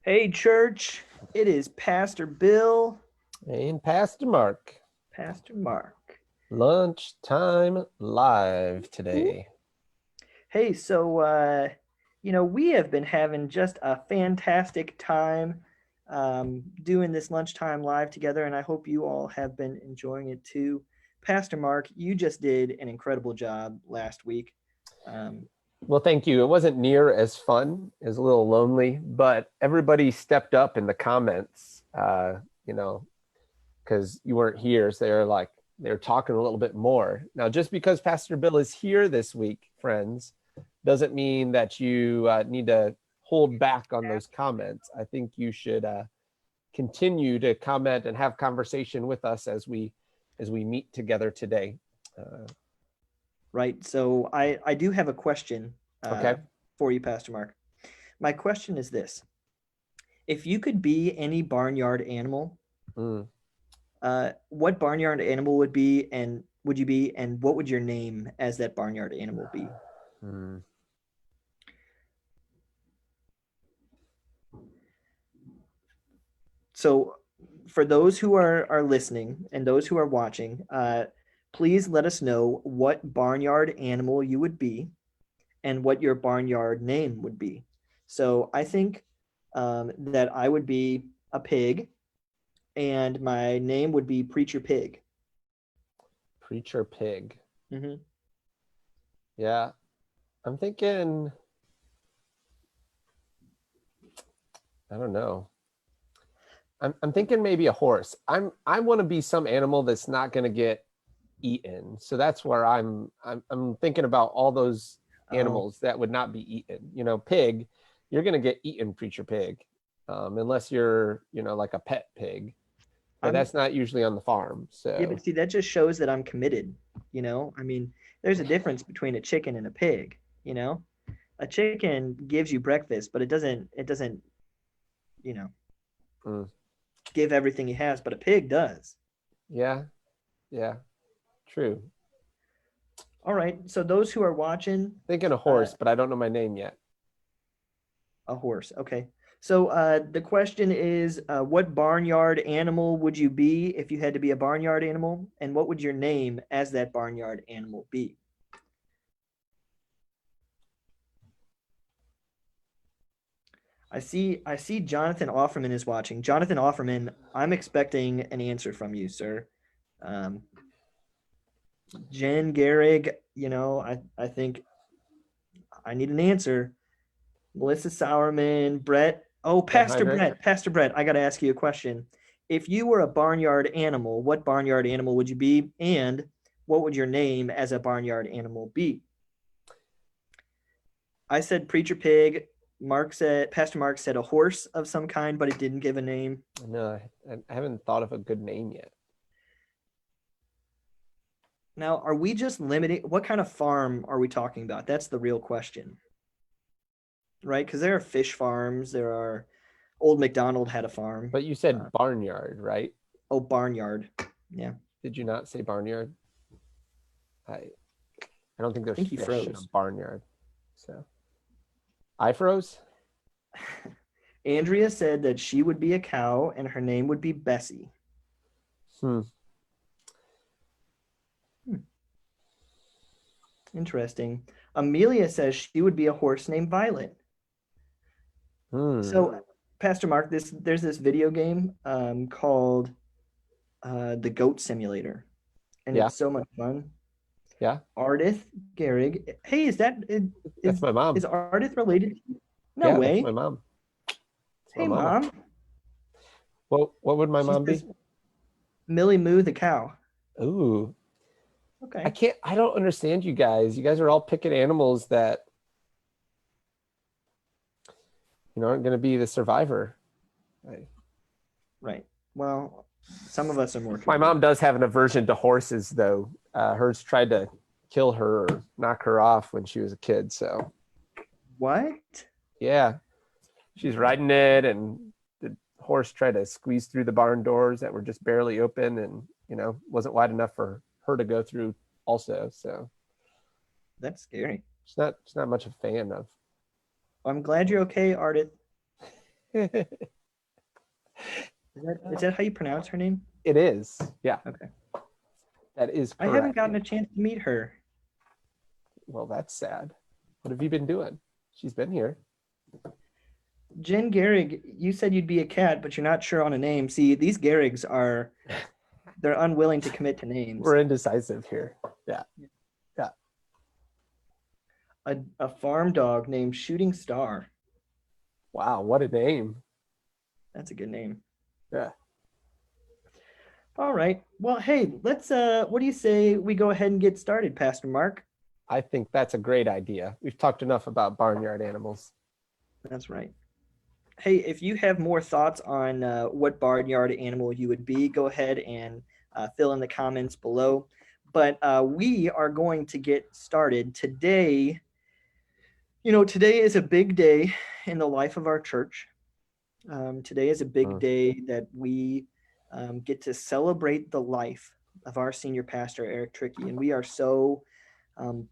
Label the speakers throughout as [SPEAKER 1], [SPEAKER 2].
[SPEAKER 1] Hey, church, it is Pastor Bill,
[SPEAKER 2] And Pastor Mark,
[SPEAKER 1] Pastor Mark.
[SPEAKER 2] lunchtime live
[SPEAKER 1] Ooh.
[SPEAKER 2] today.
[SPEAKER 1] Hey, we have been having just a fantastic time doing this lunchtime live together, and I hope you all have been enjoying it too. Pastor Mark, you just did an incredible job last week. Um,
[SPEAKER 2] Well, thank you. It wasn't near as fun. It was a little lonely, but everybody stepped up in the comments, because you weren't here. So they're talking a little bit more. Now, just because Pastor Bill is here this week, friends, doesn't mean that you need to hold back on those comments. I think you should continue to comment and have conversation with us as we meet together today. Uh,
[SPEAKER 1] right, so I do have a question
[SPEAKER 2] okay.
[SPEAKER 1] for you, Pastor Mark. My question is this. If you could be any barnyard animal,
[SPEAKER 2] Mm.
[SPEAKER 1] what barnyard animal would you be, and what would your name as that barnyard animal be?
[SPEAKER 2] Mm.
[SPEAKER 1] So, for those who are listening and those who are watching, please let us know what barnyard animal you would be and what your barnyard name would be. So, I think that I would be a pig, and my name would be Preacher Pig.
[SPEAKER 2] Preacher pig.
[SPEAKER 1] Mm-hmm.
[SPEAKER 2] Yeah, I'm thinking. I don't know. I'm thinking maybe a horse. I want to be some animal that's not going to get eaten. So that's where I'm thinking about all those
[SPEAKER 1] Oh,
[SPEAKER 2] animals that would not be eaten. Pig, you're going to get eaten, preacher pig, unless you're like a pet pig, but
[SPEAKER 1] I'm
[SPEAKER 2] that's not usually on the farm.
[SPEAKER 1] Yeah, but
[SPEAKER 2] So
[SPEAKER 1] see, that just shows that I'm committed. I mean, there's a difference between a chicken and a pig, you know? A chicken gives you breakfast, but it doesn't, you know,
[SPEAKER 2] mm,
[SPEAKER 1] give everything he has, but a pig does.
[SPEAKER 2] yeah, yeah, true.
[SPEAKER 1] All right. So those who are watching,
[SPEAKER 2] Thinking a
[SPEAKER 1] uh,
[SPEAKER 2] horse, but I don't know my name yet.
[SPEAKER 1] a horse. Okay. So the question is, what barnyard animal would you be if you had to be a barnyard animal, and what would your name as that barnyard animal be? I see Jonathan Offerman is watching. Jonathan Offerman, I'm expecting an answer from you, sir. Um, Jen Gearig, I think I need an answer. Melissa Sowerman, Brett. Oh,
[SPEAKER 2] Brett Heinrich.
[SPEAKER 1] Pastor Brett, I got to ask you a question. If you were a barnyard animal, what barnyard animal would you be? And what would your name as a barnyard animal be? I said preacher pig. Pastor Mark said a horse of some kind, but it didn't give a name.
[SPEAKER 2] No, I haven't thought of a good name yet.
[SPEAKER 1] Now, are we just limiting? What kind of farm are we talking about? That's the real question, right? Because there are fish farms. There are. Old McDonald had a farm.
[SPEAKER 2] But you said
[SPEAKER 1] Uh,
[SPEAKER 2] barnyard, right?
[SPEAKER 1] oh, barnyard. Yeah,
[SPEAKER 2] Did you not say barnyard? I I don't think
[SPEAKER 1] I
[SPEAKER 2] there's
[SPEAKER 1] think he
[SPEAKER 2] fish in a
[SPEAKER 1] froze.
[SPEAKER 2] barnyard. So I froze.
[SPEAKER 1] Andrea said that she would be a cow and her name would be Bessie.
[SPEAKER 2] Hmm.
[SPEAKER 1] Hmm, interesting. Amelia says she would be a horse named Violet.
[SPEAKER 2] Hmm.
[SPEAKER 1] So, Pastor Mark, there's this video game called the Goat Simulator, and
[SPEAKER 2] Yeah.
[SPEAKER 1] it's so much fun.
[SPEAKER 2] Yeah.
[SPEAKER 1] Ardith Gearig. Hey,
[SPEAKER 2] That's
[SPEAKER 1] is
[SPEAKER 2] my mom.
[SPEAKER 1] is Ardith related? No
[SPEAKER 2] Yeah, that's
[SPEAKER 1] way.
[SPEAKER 2] my mom. It's my
[SPEAKER 1] Hey,
[SPEAKER 2] mama.
[SPEAKER 1] mom.
[SPEAKER 2] What would my
[SPEAKER 1] She
[SPEAKER 2] mom be?
[SPEAKER 1] says Millie Moo the cow.
[SPEAKER 2] Ooh. I
[SPEAKER 1] Okay.
[SPEAKER 2] can't I don't understand you guys. You guys are all picking animals that aren't gonna be the survivor. I,
[SPEAKER 1] Right. Well, some of us are more
[SPEAKER 2] my
[SPEAKER 1] committed.
[SPEAKER 2] mom does have an aversion to horses though. Hers tried to kill her or knock her off when she was a kid. So
[SPEAKER 1] What?
[SPEAKER 2] yeah. She's riding it and the horse tried to squeeze through the barn doors that were just barely open and wasn't wide enough for her to go through also. So
[SPEAKER 1] That's scary.
[SPEAKER 2] she's not much a fan of
[SPEAKER 1] I'm glad you're okay, Ardith. Is that how you pronounce her name?
[SPEAKER 2] It is. Yeah,
[SPEAKER 1] Okay.
[SPEAKER 2] that is
[SPEAKER 1] I haven't
[SPEAKER 2] correct.
[SPEAKER 1] gotten a chance to meet her.
[SPEAKER 2] Well, that's sad. What have you been doing? She's been here.
[SPEAKER 1] Jen Gearig, you said you'd be a cat, but you're not sure on a name. See, these Gearigs they're unwilling to commit to names.
[SPEAKER 2] We're indecisive here. Yeah. Yeah.
[SPEAKER 1] A farm dog named Shooting Star.
[SPEAKER 2] Wow, what a name.
[SPEAKER 1] That's a good name.
[SPEAKER 2] Yeah.
[SPEAKER 1] All right. Well, hey, let's what do you say we go ahead and get started, Pastor Mark?
[SPEAKER 2] I think that's a great idea. We've talked enough about barnyard animals.
[SPEAKER 1] That's right. Hey, if you have more thoughts on what barnyard animal you would be, go ahead and fill in the comments below. But we are going to get started today. Today is a big day in the life of our church. Today is a big day that we get to celebrate the life of our senior pastor, Eric Trickey. And we are so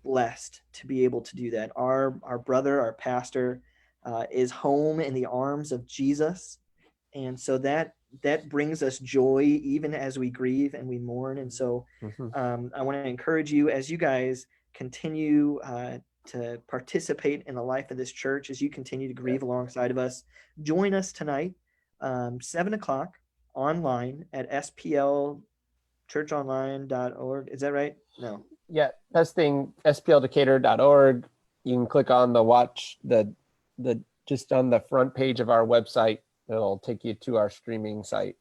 [SPEAKER 1] blessed to be able to do that. Our brother, our pastor, is home in the arms of Jesus. And so that brings us joy even as we grieve and we mourn. And so I want to encourage you as you guys continue to participate in the life of this church, as you continue to grieve alongside of us. Join us tonight, 7 o'clock online at SPLchurchonline.org. Is that right? No.
[SPEAKER 2] Yeah, best thing, SPLDecatur.org. You can click on the watch, the just on the front page of our website. It'll take you to our streaming site,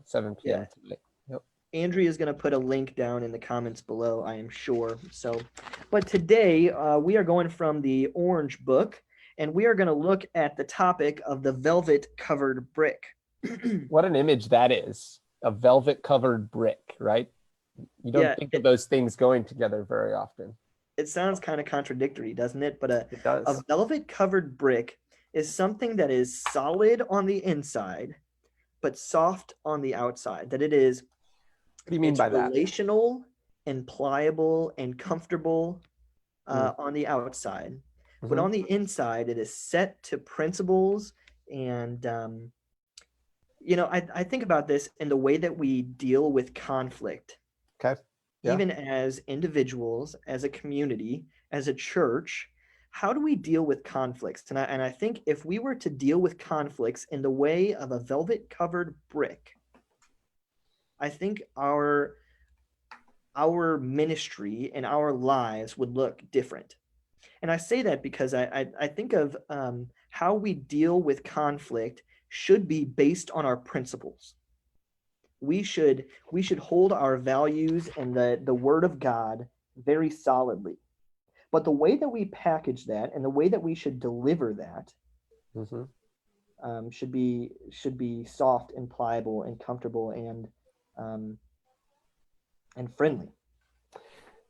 [SPEAKER 2] 7 p.m. tonight. Yep.
[SPEAKER 1] Andrea is going to put a link down in the comments below, I am sure. So, but today we are going from the Orange Book, and we are going to look at the topic of the velvet covered brick.
[SPEAKER 2] What an image that is, a velvet covered brick, right? You don't think of those things going together very often.
[SPEAKER 1] It sounds kind of contradictory, doesn't it? But
[SPEAKER 2] it does.
[SPEAKER 1] A velvet covered brick is something that is solid on the inside, but soft on the outside. That it is.
[SPEAKER 2] What do you mean by that?
[SPEAKER 1] Relational and pliable and comfortable on the outside, but on the inside, it is set to principles. And I think about this in the way that we deal with conflict.
[SPEAKER 2] Okay. Yeah.
[SPEAKER 1] Even as individuals, as a community, as a church, how do we deal with conflicts? And I think if we were to deal with conflicts in the way of a velvet covered brick, I think our ministry and our lives would look different. And I say that because I think of how we deal with conflict should be based on our principles. We should hold our values and the word of God very solidly. But the way that we package that and the way that we should deliver that should be soft and pliable and comfortable and friendly.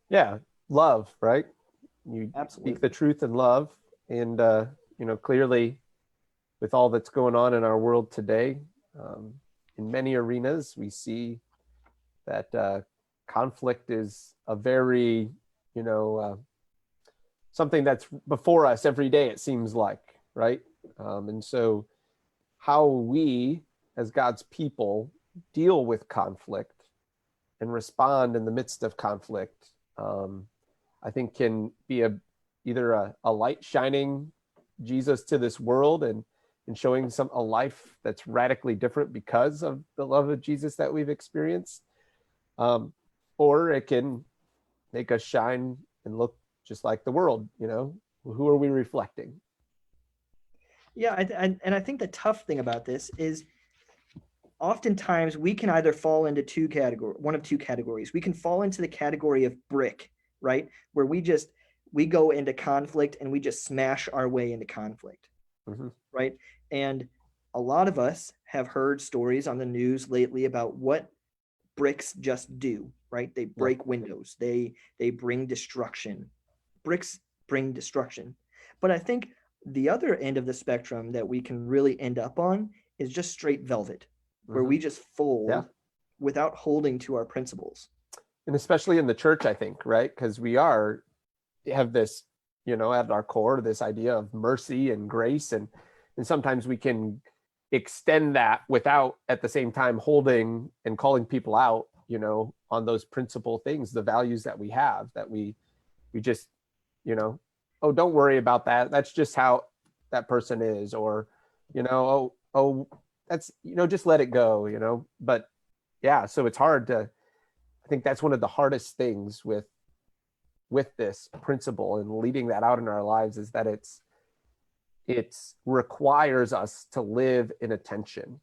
[SPEAKER 2] Yeah, love, right? You
[SPEAKER 1] Absolutely.
[SPEAKER 2] speak the truth in love, and clearly, with all that's going on in our world today, in many arenas, we see that conflict is a very, something that's before us every day. It seems like, right? And so, how we, as God's people, deal with conflict and respond in the midst of conflict, I think can be either a light shining Jesus to this world and showing a life that's radically different because of the love of Jesus that we've experienced, or it can make us shine and look just like the world. Who are we reflecting?
[SPEAKER 1] Yeah, and I think the tough thing about this is oftentimes we can either fall into one of two categories. We can fall into the category of brick, right? Where we go into conflict and we just smash our way into conflict, right? And a lot of us have heard stories on the news lately about what bricks just do, right? They break windows. They bring destruction. Bricks bring destruction. But I think the other end of the spectrum that we can really end up on is just straight velvet, where we just fold without holding to our principles.
[SPEAKER 2] And especially in the church, I think, right? Because we have this, at our core, this idea of mercy and grace. And sometimes we can extend that without at the same time holding and calling people out, on those principal things, the values that we have, that we just, oh, don't worry about that. That's just how that person is, or, that's, just let it go, but yeah, so it's hard to, I think that's one of the hardest things with this principle and leading that out in our lives, is that it requires us to live in attention.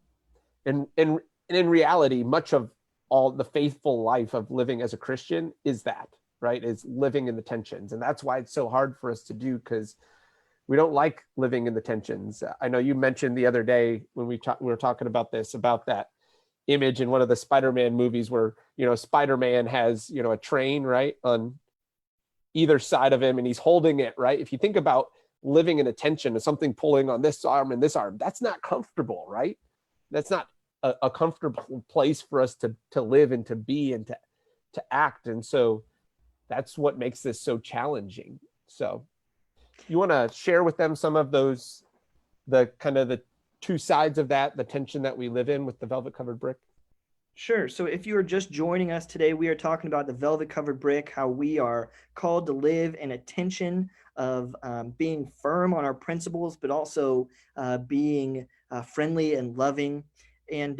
[SPEAKER 2] And in reality, much of all the faithful life of living as a Christian is that, right? Is living in the tensions. And that's why it's so hard for us to do, because we don't like living in the tensions. I know you mentioned the other day when we were talking about this, about that image in one of the Spider-Man movies where, Spider-Man has, a train, right, on either side of him, and he's holding it, right? If you think about living in a tension of something pulling on this arm and this arm, that's not comfortable, right? That's not a comfortable place for us to live and to be and to act. And so that's what makes this so challenging. So you want to share with them some of those, the kind of the two sides of that, the tension that we live in with the velvet covered brick?
[SPEAKER 1] Sure. So if you are just joining us today, we are talking about the velvet covered brick, how we are called to live in a tension of being firm on our principles, but also being friendly and loving. And,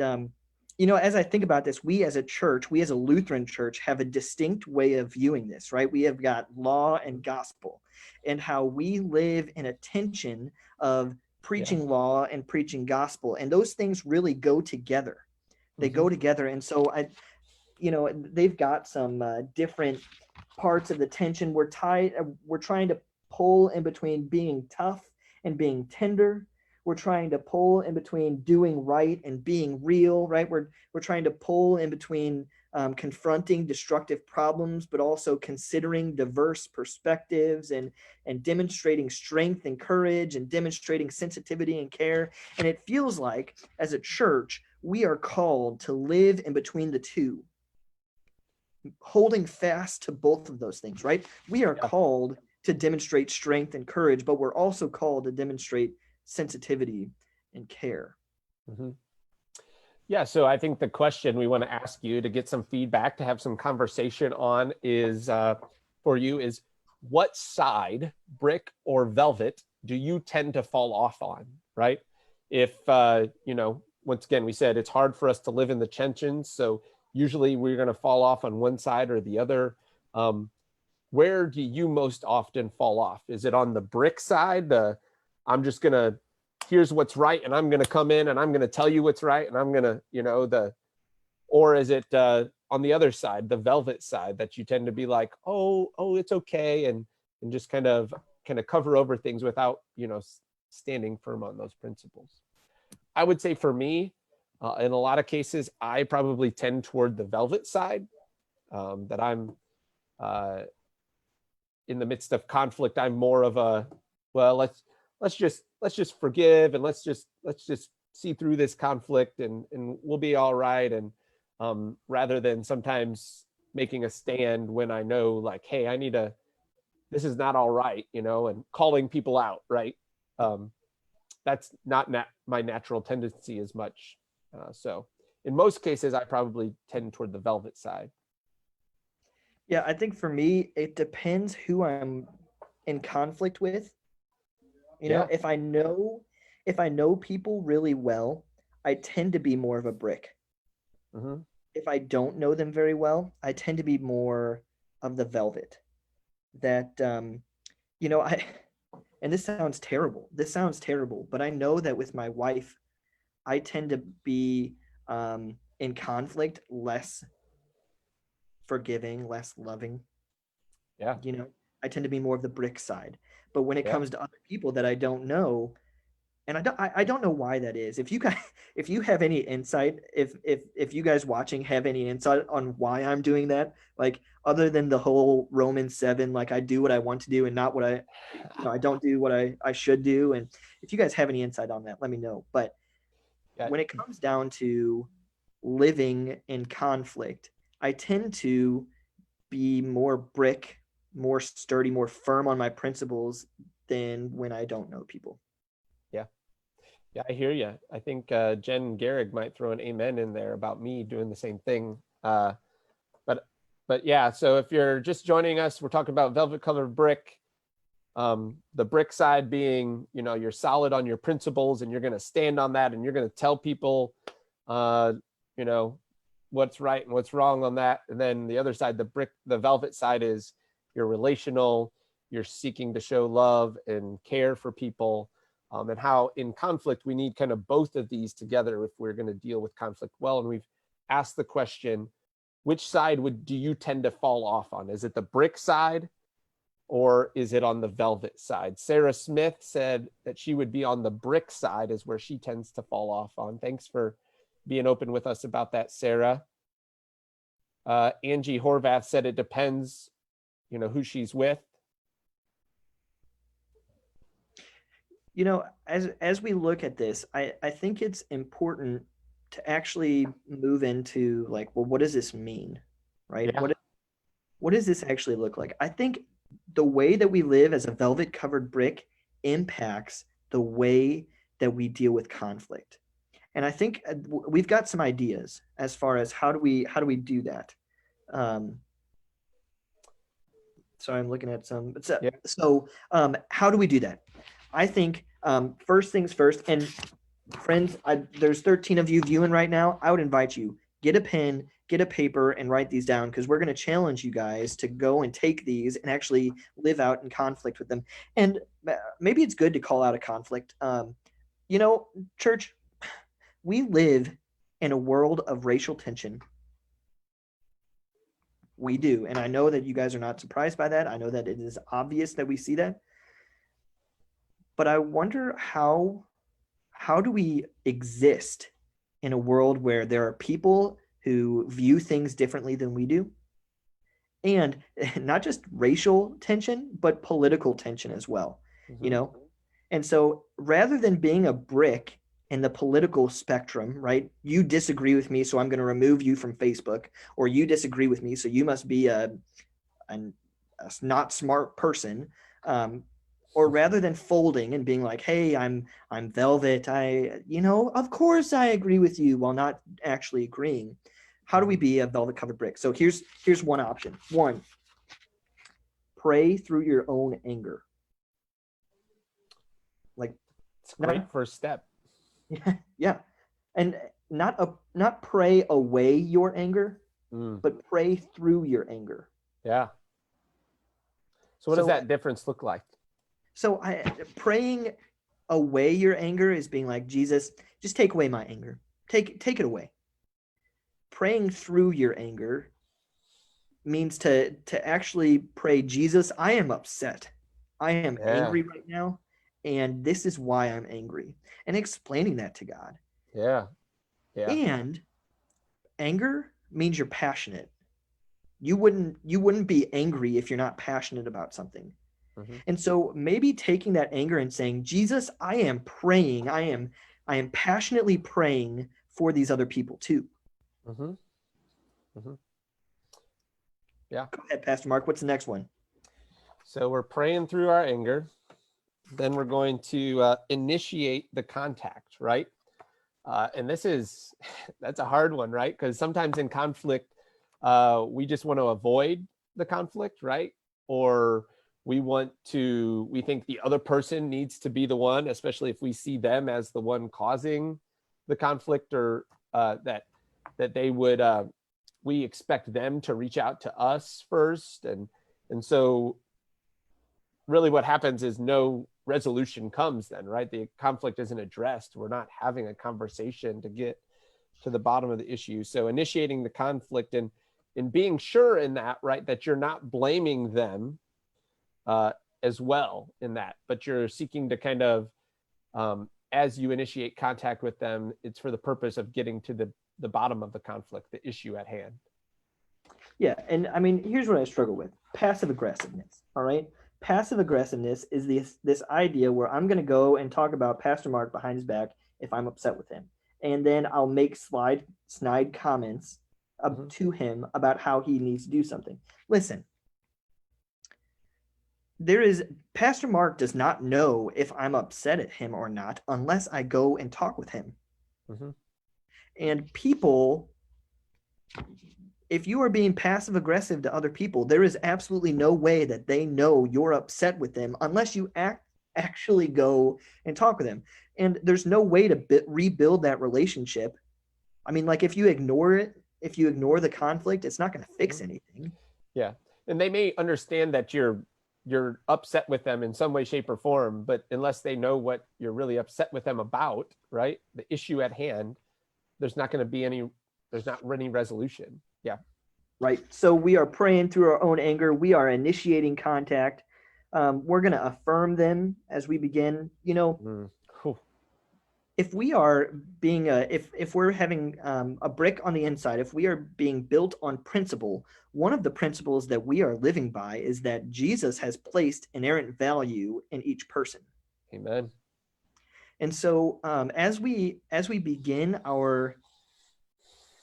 [SPEAKER 1] as I think about this, we as a church, we as a Lutheran church have a distinct way of viewing this, right? We have got law and gospel, and how we live in a tension of preaching law and preaching gospel. And those things really go together. They go together. And so they've got some different parts of the tension. We're trying to pull in between being tough and being tender. We're trying to pull in between doing right and being real, right? We're trying to pull in between confronting destructive problems, but also considering diverse perspectives and demonstrating strength and courage and demonstrating sensitivity and care. And it feels like, as a church, we are called to live in between the two, holding fast to both of those things, right? We are called to demonstrate strength and courage, but we're also called to demonstrate sensitivity and care.
[SPEAKER 2] Mm-hmm. Yeah, so I think the question we want to ask you to get some feedback, to have some conversation on, is for you is, what side, brick or velvet, do you tend to fall off on, right? If, once again, we said it's hard for us to live in the tensions, so usually we're going to fall off on one side or the other. Where do you most often fall off? Is it on the brick side? I'm just going to, here's what's right, and I'm going to come in and I'm going to tell you what's right, and I'm going to, or is it on the other side, the velvet side, that you tend to be like, oh, it's okay, and just kind of cover over things without, standing firm on those principles? I would say for me, in a lot of cases, I probably tend toward the velvet side, that I'm in the midst of conflict. I'm more of a, well, let's just forgive, and let's just see through this conflict, and we'll be all right. And rather than sometimes making a stand when I know, like, hey, this is not all right, and calling people out, right? That's not my natural tendency as much. So in most cases, I probably tend toward the velvet side.
[SPEAKER 1] Yeah, I think for me, it depends who I'm in conflict with. If I know people really well, I tend to be more of a brick.
[SPEAKER 2] Mm-hmm.
[SPEAKER 1] If I don't know them very well, I tend to be more of the velvet. That I and this sounds terrible. But I know that with my wife, I tend to be in conflict less forgiving, less loving.
[SPEAKER 2] Yeah.
[SPEAKER 1] I tend to be more of the brick side. But when it
[SPEAKER 2] Yeah.
[SPEAKER 1] comes to other people that I don't know, and I don't know why that is. If you have any insight, if you guys watching have any insight on why I'm doing that, like, other than the whole Romans 7, like, I do what I want to do and not what I don't do what I should do. And if you guys have any insight on that, let me know. But when it comes down to living in conflict, I tend to be more brick, more sturdy, more firm on my principles than when I don't know people.
[SPEAKER 2] Yeah, I hear you. I think Jen Gearig might throw an amen in there about me doing the same thing. But yeah, so if you're just joining us, we're talking about velvet colored brick. The brick side being, you're solid on your principles and you're going to stand on that and you're going to tell people, you know, what's right and what's wrong on that. And then the other side, the velvet side is you're relational, you're seeking to show love and care for people. And how in conflict, we need kind of both of these together if we're going to deal with conflict well. And we've asked the question, which side do you tend to fall off on? Is it the brick side or is it on the velvet side? Sarah Smith said that she would be on the brick side is where she tends to fall off on. Thanks for being open with us about that, Sarah. Angie Horvath said it depends, who she's with.
[SPEAKER 1] As we look at this, I think it's important to actually move into like, well, what does this mean, right?
[SPEAKER 2] Yeah.
[SPEAKER 1] What does this actually look like? I think the way that we live as a velvet covered brick impacts the way that we deal with conflict. And I think we've got some ideas as far as how do we do that. So I'm looking at some.
[SPEAKER 2] Yeah.
[SPEAKER 1] So how do we do that? I think first things first, and friends, there's 13 of you viewing right now. I would invite you, get a pen, get a paper, and write these down because we're going to challenge you guys to go and take these and actually live out in conflict with them. And maybe it's good to call out a conflict. Church, we live in a world of racial tension. We do. And I know that you guys are not surprised by that. I know that it is obvious that we see that. But I wonder how do we exist in a world where there are people who view things differently than we do? And not just racial tension, but political tension as well,
[SPEAKER 2] Mm-hmm.
[SPEAKER 1] And so rather than being a brick in the political spectrum, right? You disagree with me, so I'm going to remove you from Facebook, or you disagree with me, so you must be a not smart person. Or rather than folding and being like, hey, I'm velvet, of course I agree with you, while not actually agreeing. How do we be a velvet covered brick? So here's one option. One, pray through your own anger. Like,
[SPEAKER 2] it's a great first step.
[SPEAKER 1] Yeah. And not pray away your anger, but pray through your anger.
[SPEAKER 2] Yeah. So what does that difference look like?
[SPEAKER 1] So praying away your anger is being like, Jesus, just take away my anger. Take it away. Praying through your anger means to actually pray, Jesus, I am upset. I am angry right now, and this is why I'm angry. And explaining that to God.
[SPEAKER 2] Yeah. Yeah.
[SPEAKER 1] And anger means you're passionate. You wouldn't be angry if you're not passionate about something. Mm-hmm. And so maybe taking that anger and saying, Jesus, I am praying. I am passionately praying for these other people too.
[SPEAKER 2] Mm-hmm. Mm-hmm. Yeah.
[SPEAKER 1] Go ahead, Pastor Mark. What's the next one?
[SPEAKER 2] So we're praying through our anger. Then we're going to initiate the contact, right? And that's a hard one, right? Because sometimes in conflict, we just want to avoid the conflict, right? Or we think the other person needs to be the one, especially if we see them as the one causing the conflict, or that they would, we expect them to reach out to us first. And so really what happens is no resolution comes then, right? The conflict isn't addressed. We're not having a conversation to get to the bottom of the issue. So initiating the conflict and being sure in that, right, that you're not blaming them as well in that, but you're seeking to kind of, as you initiate contact with them, it's for the purpose of getting to the bottom of the conflict, the issue at hand.
[SPEAKER 1] Yeah, and I mean, here's what I struggle with: passive aggressiveness. All right, passive aggressiveness is this idea where I'm going to go and talk about Pastor Mark behind his back if I'm upset with him, and then I'll make snide comments to him about how he needs to do something. Listen, Pastor Mark does not know if I'm upset at him or not unless I go and talk with him.
[SPEAKER 2] Mm-hmm.
[SPEAKER 1] And people, if you are being passive aggressive to other people, there is absolutely no way that they know you're upset with them unless you actually go and talk with them. And there's no way to rebuild that relationship. I mean, like if you ignore it, if you ignore the conflict, it's not going to fix anything.
[SPEAKER 2] Yeah. And they may understand that you're upset with them in some way, shape, or form, but unless they know what you're really upset with them about, right? The issue at hand, there's not any resolution. Yeah.
[SPEAKER 1] Right. So we are praying through our own anger. We are initiating contact. We're going to affirm them as we begin. You know, if we are being if we're having a brick on the inside, if we are being built on principle, one of the principles that we are living by is that Jesus has placed inerrant value in each person.
[SPEAKER 2] Amen.
[SPEAKER 1] And so as we begin our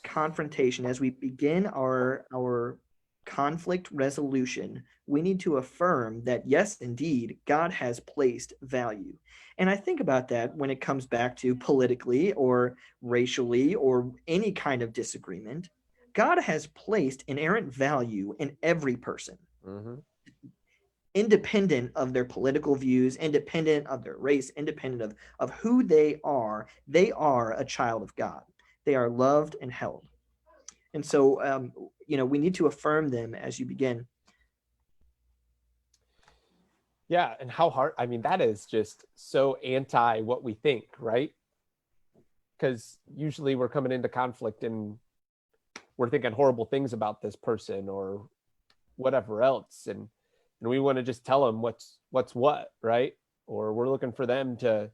[SPEAKER 1] confrontation, as we begin our conflict resolution, we need to affirm that yes, indeed, God has placed value. And I think about that when it comes back to politically or racially or any kind of disagreement. God has placed inerrant value in every person,
[SPEAKER 2] Mm-hmm.
[SPEAKER 1] independent of their political views, independent of their race, independent of who they are a child of God. They are loved and held. And so, we need to affirm them as you begin.
[SPEAKER 2] Yeah. And how hard, I mean, that is just so anti what we think, right? Because usually we're coming into conflict and we're thinking horrible things about this person or whatever else. And we want to just tell them what's what, right? Or we're looking for them to,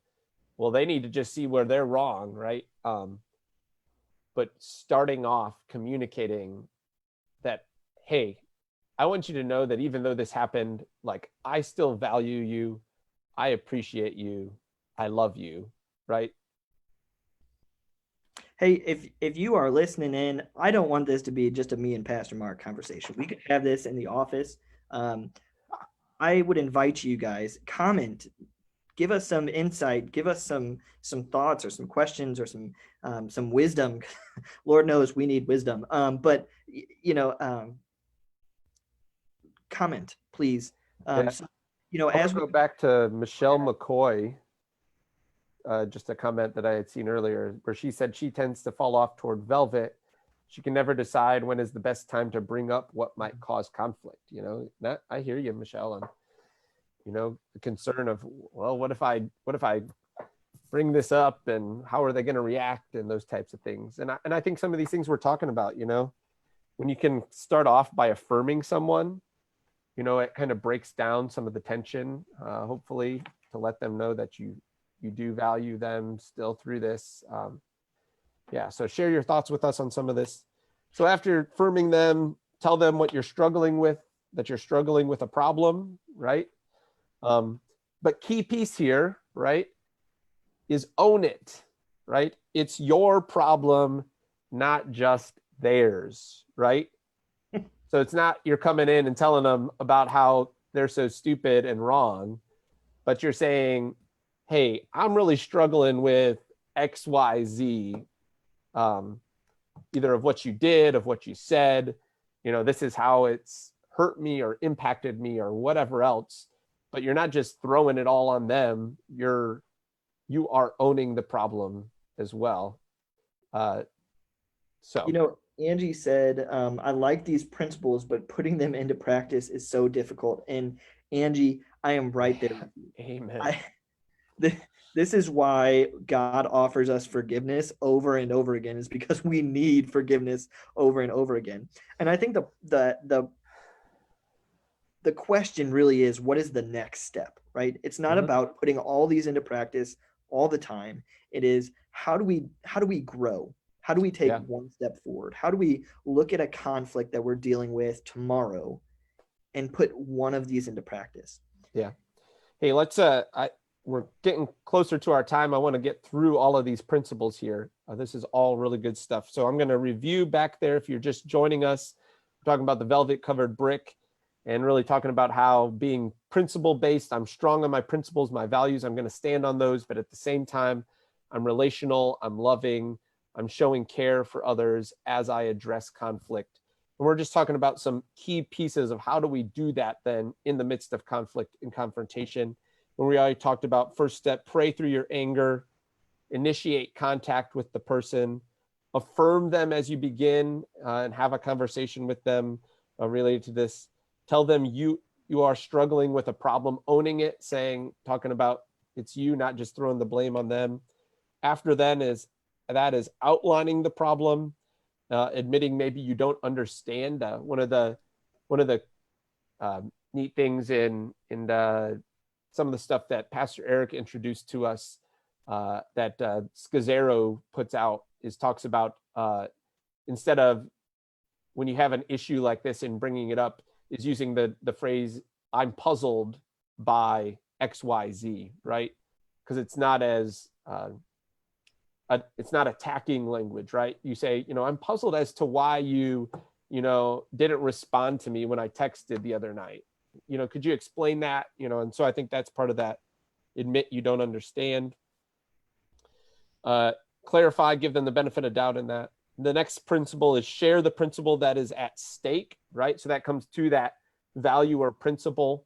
[SPEAKER 2] well, they need to just see where they're wrong, right? But starting off communicating that, hey, I want you to know that even though this happened, like I still value you, I appreciate you, I love you, right?
[SPEAKER 1] Hey, if you are listening in, I don't want this to be just a me and Pastor Mark conversation. We could have this in the office. Um, I would invite you guys, comment, give us some insight, give us some thoughts or some questions or some wisdom. Lord knows we need wisdom. But comment, please.
[SPEAKER 2] Yeah.
[SPEAKER 1] So,
[SPEAKER 2] I want
[SPEAKER 1] as
[SPEAKER 2] to
[SPEAKER 1] we
[SPEAKER 2] go back to Michelle McCoy, just a comment that I had seen earlier, where she said she tends to fall off toward velvet. She can never decide when is the best time to bring up what might cause conflict. That I hear you, Michelle, and the concern of, well, what if I bring this up and how are they going to react and those types of things. And I think some of these things we're talking about, when you can start off by affirming someone, it kind of breaks down some of the tension, hopefully, to let them know that you do value them still through this. So share your thoughts with us on some of this. So after affirming them, tell them what you're struggling with, that you're struggling with a problem, right? But key piece here, right, is own it, right? It's your problem, not just theirs, right? So it's not you're coming in and telling them about how they're so stupid and wrong, but you're saying, hey, I'm really struggling with XYZ, either of what you did, of what you said, this is how it's hurt me or impacted me or whatever else. But you're not just throwing it all on them. You are owning the problem as well.
[SPEAKER 1] Angie said, I like these principles, but putting them into practice is so difficult. And Angie, I am right there.
[SPEAKER 2] Amen.
[SPEAKER 1] This is why God offers us forgiveness over and over again, is because we need forgiveness over and over again. And I think the question really is, what is the next step, right? It's not about putting all these into practice all the time. It is, how do we grow? How do we take one step forward? How do we look at a conflict that we're dealing with tomorrow and put one of these into practice?
[SPEAKER 2] Yeah. Hey, let's we're getting closer to our time. I want to get through all of these principles here. This is all really good stuff. So I'm going to review back there. If you're just joining us, we're talking about the velvet covered brick and really talking about how being principle based. I'm strong on my principles, my values. I'm going to stand on those. But at the same time, I'm relational. I'm loving. I'm showing care for others as I address conflict. And we're just talking about some key pieces of how do we do that then in the midst of conflict and confrontation. When we already talked about first step, pray through your anger, initiate contact with the person, affirm them as you begin and have a conversation with them related to this. Tell them you are struggling with a problem, owning it, talking about it's you, not just throwing the blame on them. After then is outlining the problem, admitting maybe you don't understand. One of the neat things in some of the stuff that Pastor Eric introduced to us that Scazzaro puts out talks about instead of when you have an issue like this and bringing it up is using the phrase "I'm puzzled by XYZ," right? Because it's not as it's not attacking language, right? You say, I'm puzzled as to why you didn't respond to me when I texted the other night. Could you explain that? And so I think that's part of that. Admit you don't understand. Clarify, give them the benefit of doubt in that. The next principle is share the principle that is at stake, right? So that comes to that value or principle.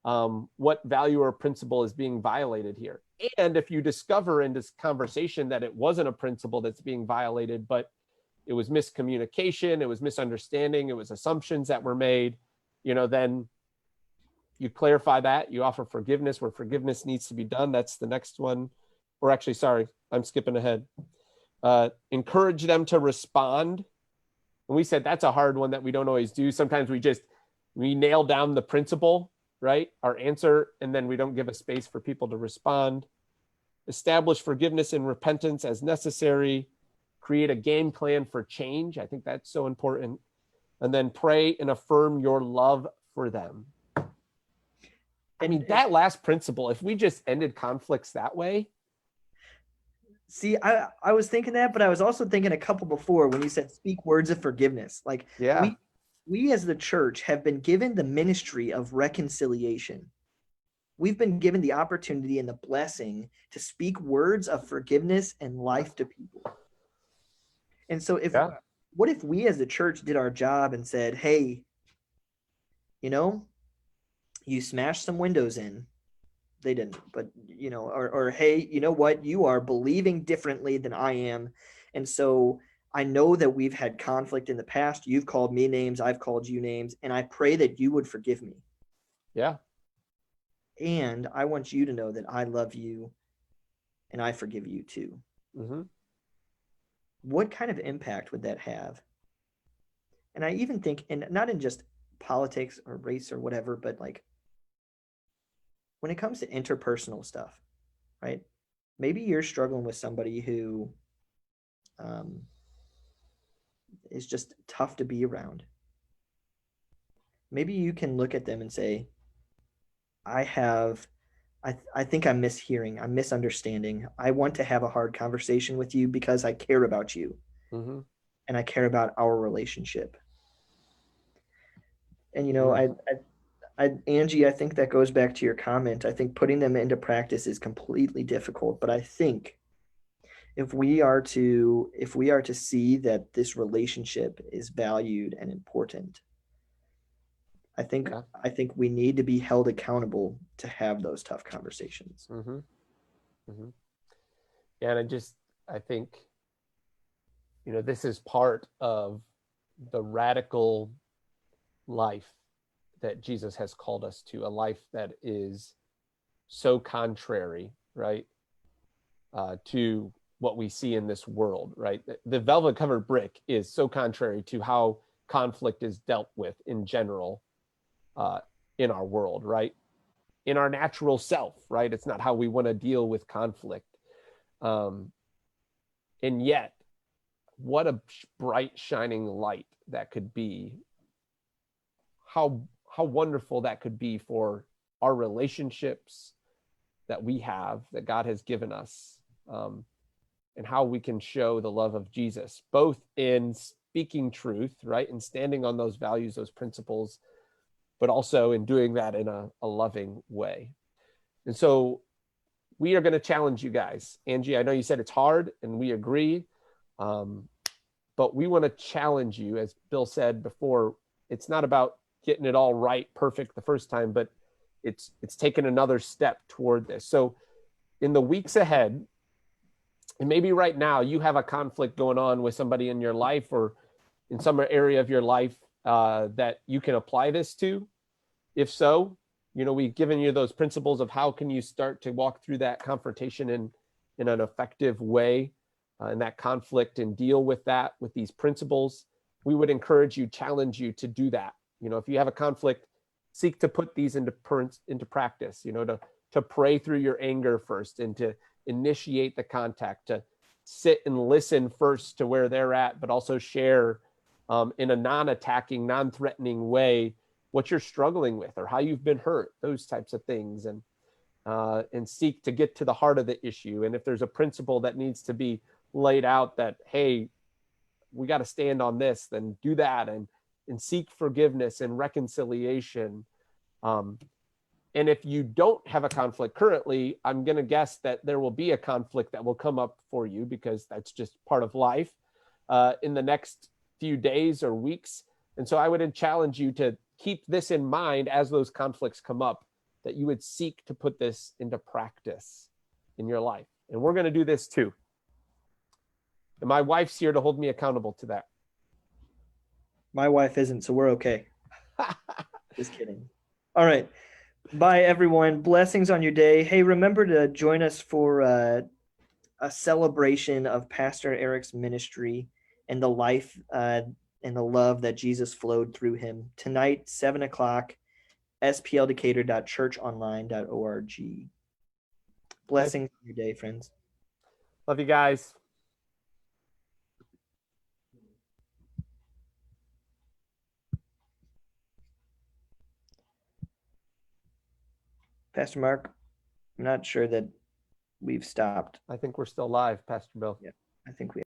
[SPEAKER 2] What value or principle is being violated here? And if you discover in this conversation that it wasn't a principle that's being violated, but it was miscommunication, it was misunderstanding, it was assumptions that were made, then you clarify that, you offer forgiveness where forgiveness needs to be done. That's the next one. Or actually, sorry, I'm skipping ahead. Encourage them to respond. And we said that's a hard one that we don't always do. Sometimes we nail down the principle, right? Our answer, and then we don't give a space for people to respond. Establish forgiveness and repentance as necessary. Create a game plan for change. I think that's so important. And then pray and affirm your love for them. I mean, that last principle, if we just ended conflicts that way.
[SPEAKER 1] See, I was thinking that, but I was also thinking a couple before when you said speak words of forgiveness. Like,
[SPEAKER 2] yeah,
[SPEAKER 1] we as the church have been given the ministry of reconciliation. We've been given the opportunity and the blessing to speak words of forgiveness and life to people. And so what if we as the church did our job and said, hey, you smashed some windows in. They didn't, but or hey, you know what? You are believing differently than I am. And so I know that we've had conflict in the past. You've called me names. I've called you names. And I pray that you would forgive me.
[SPEAKER 2] Yeah.
[SPEAKER 1] And I want you to know that I love you and I forgive you too.
[SPEAKER 2] Mm-hmm.
[SPEAKER 1] What kind of impact would that have? And I even think, and not in just politics or race or whatever, but like when it comes to interpersonal stuff, right? Maybe you're struggling with somebody who is just tough to be around. Maybe you can look at them and say, I think I'm mishearing, I'm misunderstanding. I want to have a hard conversation with you because I care about you.
[SPEAKER 2] Mm-hmm.
[SPEAKER 1] And I care about our relationship. And Angie, I think that goes back to your comment. I think putting them into practice is completely difficult, but I think if we are to see that this relationship is valued and important, I think we need to be held accountable to have those tough conversations.
[SPEAKER 2] Mm-hmm. Mm-hmm. Yeah, and I think this is part of the radical life that Jesus has called us to, a life that is so contrary, right, to what we see in this world, right? The velvet covered brick is so contrary to how conflict is dealt with in general in our world, right? In our natural self, right? It's not how we want to deal with conflict. And yet, what a bright, shining light that could be. How wonderful that could be for our relationships that we have, that God has given us, and how we can show the love of Jesus, both in speaking truth, right, and standing on those values, those principles, but also in doing that in a loving way. And so we are going to challenge you guys. Angie, I know you said it's hard, and we agree. But we want to challenge you, as Bill said before. It's not about getting it all right, perfect the first time, but it's taken another step toward this. So in the weeks ahead, and maybe right now you have a conflict going on with somebody in your life or in some area of your life that you can apply this to. If so, we've given you those principles of how can you start to walk through that confrontation in an effective way, in that conflict, and deal with that with these principles. We would encourage you, challenge you to do that. If you have a conflict, seek to put these into practice, to pray through your anger first and to initiate the contact, to sit and listen first to where they're at, but also share in a non-attacking, non-threatening way what you're struggling with or how you've been hurt, those types of things, and seek to get to the heart of the issue. And if there's a principle that needs to be laid out that, hey, we got to stand on this, then do that, and seek forgiveness and reconciliation. And if you don't have a conflict currently, I'm going to guess that there will be a conflict that will come up for you, because that's just part of life in the next few days or weeks. And so I would challenge you to keep this in mind as those conflicts come up, that you would seek to put this into practice in your life. And we're going to do this too. And my wife's here to hold me accountable to that.
[SPEAKER 1] My wife isn't, so we're okay. Just kidding. All right. Bye, everyone. Blessings on your day. Hey, remember to join us for a celebration of Pastor Eric's ministry and the life and the love that Jesus flowed through him. Tonight, 7 o'clock, SPLDecatur.churchonline.org. Blessings on your day, friends.
[SPEAKER 2] Love you guys.
[SPEAKER 1] Pastor Mark, I'm not sure that we've stopped.
[SPEAKER 2] I think we're still live, Pastor Bill.
[SPEAKER 1] Yeah, I think we